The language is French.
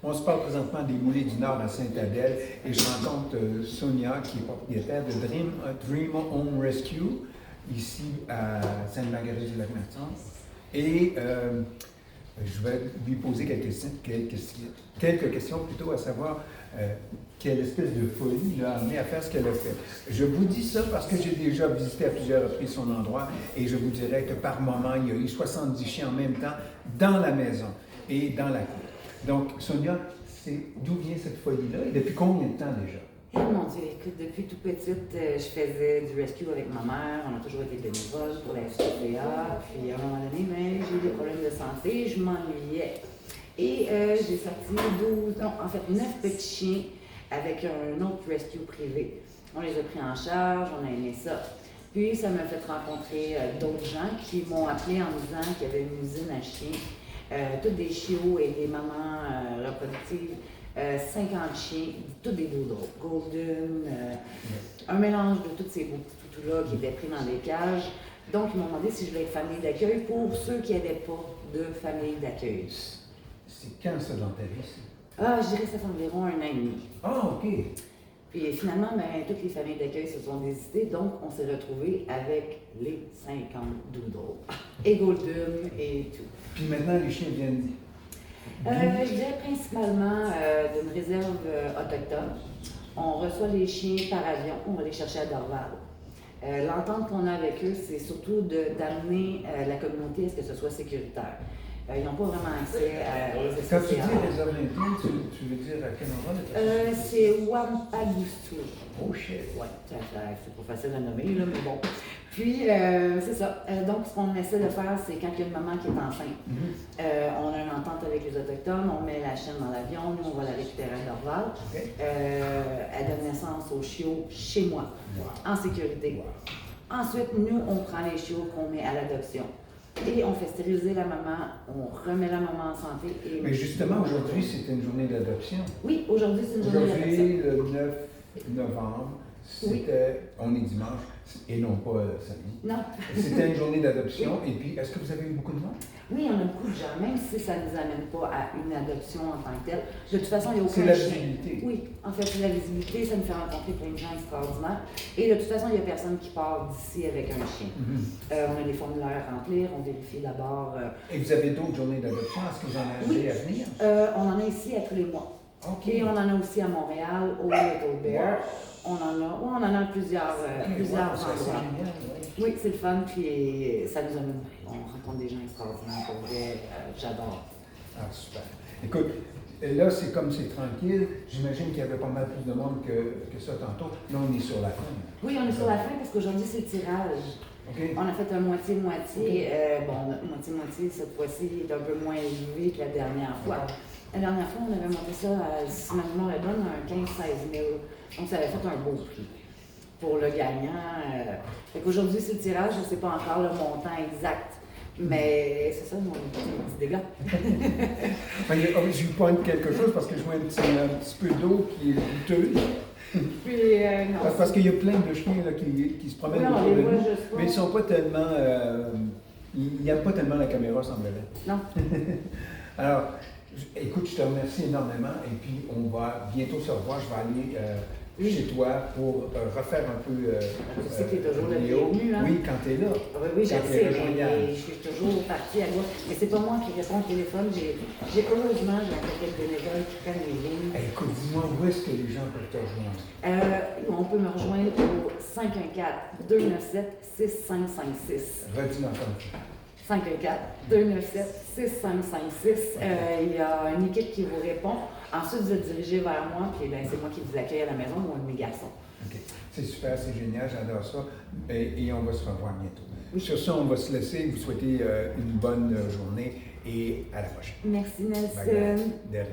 On se parle présentement des Moulins du Nord à Sainte-Adèle et je rencontre Sonia qui est propriétaire de Dream Home Rescue ici à Sainte-Marguerite-de-la-Renaissance. Et je vais lui poser quelques questions plutôt, à savoir quelle espèce de folie l'a amené à faire ce qu'elle a fait. Je vous dis ça parce que j'ai déjà visité à plusieurs reprises son endroit et je vous dirais que par moment, il y a eu 70 chiens en même temps dans la maison et dans la cour. Donc, Sonia, d'où vient cette folie-là et depuis combien de temps déjà? Eh mon Dieu, écoute, depuis tout petite, je faisais du rescue avec ma mère. On a toujours été bénévoles pour la SPCA. Puis à un moment donné, j'ai eu des problèmes de santé, je m'ennuyais. Et j'ai sorti 9 petits chiens avec un autre rescue privé. On les a pris en charge, on a aimé ça. Puis ça m'a fait rencontrer d'autres gens qui m'ont appelé en me disant qu'il y avait une usine à chiens. Tous des chiots et des mamans reproductives, 50 chiens, tous des doodles, golden, un mélange de tous ces beaux petits toutous-là qui étaient pris dans des cages. Donc, ils m'ont demandé si je voulais être famille d'accueil pour ceux qui n'avaient pas de famille d'accueil. C'est quand ça dans ta vie, ça? Ah, je dirais que ça fait environ 1 an et demi. Ah, OK. Puis finalement, toutes les familles d'accueil se sont désistées, donc on s'est retrouvés avec les 50 doodles, et golden et tout. Puis maintenant, les chiens viennent je dirais principalement d'une réserve autochtone. On reçoit les chiens par avion, on va les chercher à Dorval. L'entente qu'on a avec eux, c'est surtout d'amener la communauté à ce que ce soit sécuritaire. Ils n'ont pas vraiment accès aux SPCA. Quand tu dis réserve indienne, tu veux dire à quel endroit? C'est Wampagoustu. Oh shit! Oui, c'est pas facile à nommer, là, mais bon. Puis, c'est ça. Donc, ce qu'on essaie de faire, c'est quand il y a une maman qui est enceinte, on a une entente avec les Autochtones, on met la chienne dans l'avion, nous, on va la récupérer à Dorval. Okay. Elle donne naissance aux chiots chez moi, en sécurité. Ensuite, nous, on prend les chiots qu'on met à l'adoption. Et on fait stériliser la maman, on remet la maman en santé. Mais justement, aujourd'hui, c'était une journée d'adoption. Oui, aujourd'hui, c'est une journée d'adoption. Aujourd'hui, le 9 novembre, on est dimanche, et non pas samedi. Non. C'était une journée d'adoption, et puis, est-ce que vous avez eu beaucoup de monde? Oui, on a beaucoup de gens, même si ça ne nous amène pas à une adoption en tant que telle. De toute façon, il n'y a aucun chien. C'est la visibilité. Oui, en fait, c'est la visibilité, ça nous fait rencontrer plein de gens extraordinaires. Et de toute façon, il n'y a personne qui part d'ici avec un chien. On a des formulaires à remplir, on vérifie d'abord. Et vous avez d'autres journées d'adoption? Est-ce que vous en avez à venir? On en a ici à tous les mois. Okay. Et on en a aussi à Montréal, au Little Bear. On en a plusieurs endroits. Oui, c'est le fun, puis ça nous amène. On rencontre des gens extraordinaires, pour vrai, j'adore. Ah, super. Écoute, là, c'est comme c'est tranquille. J'imagine qu'il y avait pas mal plus de monde que ça tantôt. Là, on est sur la fin. Oui, on est sur la fin parce qu'aujourd'hui, c'est le tirage. Okay. On a fait un moitié-moitié. Notre moitié-moitié, cette fois-ci, est un peu moins élevé que la dernière fois. La dernière fois, on avait monté ça, si ma mémoire est bonne, à 15-16 000. Donc, ça avait fait un beau prix pour le gagnant. Fait qu'aujourd'hui, c'est le tirage. Je ne sais pas encore le montant exact. Mais c'est ça, mon petit dégât. Je lui pointe quelque chose parce que je vois un petit peu d'eau qui est douteuse. Puis, non. Parce qu'il y a plein de chiens là, qui se promènent autour de nous, mais ils ne sont pas tellement... ils n'aiment pas tellement la caméra, semblerait. Non. Alors, écoute, je te remercie énormément et puis on va bientôt se revoir. Je vais aller chez toi pour refaire un peu je sais que tu es toujours le bienvenu, hein? Oui, quand tu es là. Oui, je sais, mais je suis toujours partie à gauche. Mais c'est pas moi qui réponds au téléphone. Heureusement, j'ai un paquet de bénévoles qui prennent les lignes. Écoute, dis-moi, où est-ce que les gens peuvent te rejoindre? On peut me rejoindre au 514-297-6556. Redis l'ensemble. 514-297-6556. Il y a une équipe qui vous répond. Ensuite, vous êtes dirigé vers moi, puis c'est moi qui vous accueille à la maison ou un de mes garçons. OK. C'est super, c'est génial, j'adore ça. Et on va se revoir bientôt. Oui. Sur ça, on va se laisser. Vous souhaiter une bonne journée et à la prochaine. Merci, Nelson. De rien.